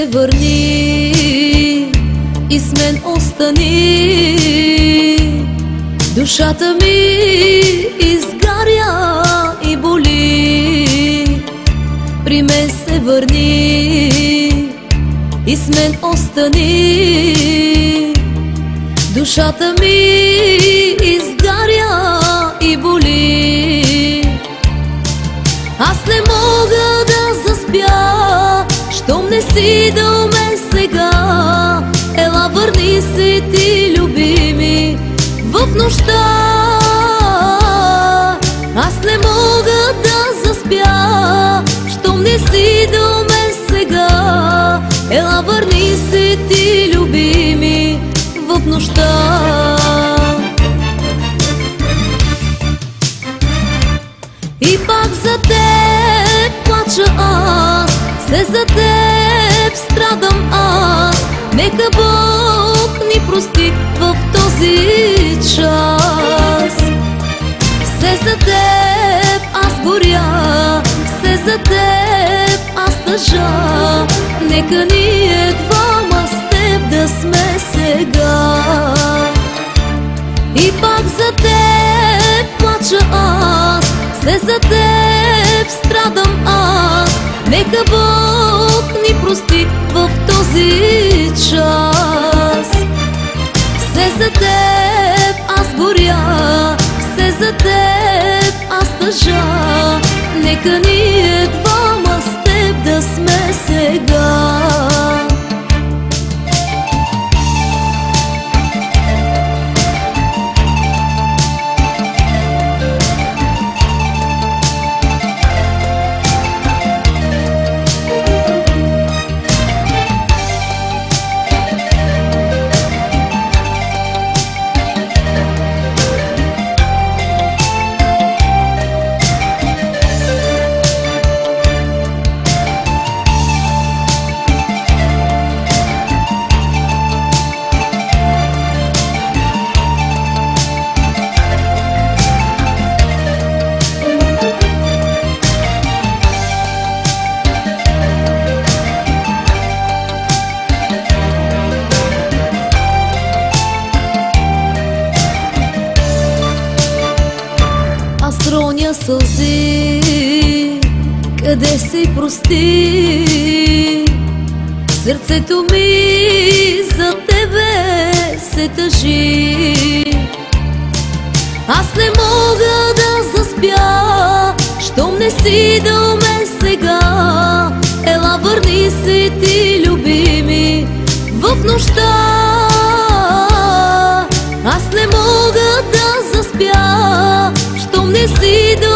се върни и с мен остани. Душата ми изгаря и боли. При мен се върни и с мен остани. Душата ми изгаря и боли. Аз не мога да заспя, щом не си до мен сега. Ела, върни се ти, любими, в нощта. Аз не мога да заспя, щом не си до мен сега. Ела, върни се ти, любими, в нощта. И пак за теб плача аз, все за теб страдам аз. Нека Бог ни прости в този час. Все за теб аз горя, все за теб аз тъжа. Нека ние двама с теб да сме сега. И пак за теб плача аз, все за теб страдам аз. Нека Бог ни прости в този час. Все за теб аз горя, все за теб аз тъжа. Нека ние двама с теб да сме сега. Роня сълзи, къде си, прости. Сърцето ми за тебе се тъжи. Аз не мога да заспя, щом не си до мен сега. Ела, върни се ти, любими, в нощта. Аз не мога да заспя, щом не си до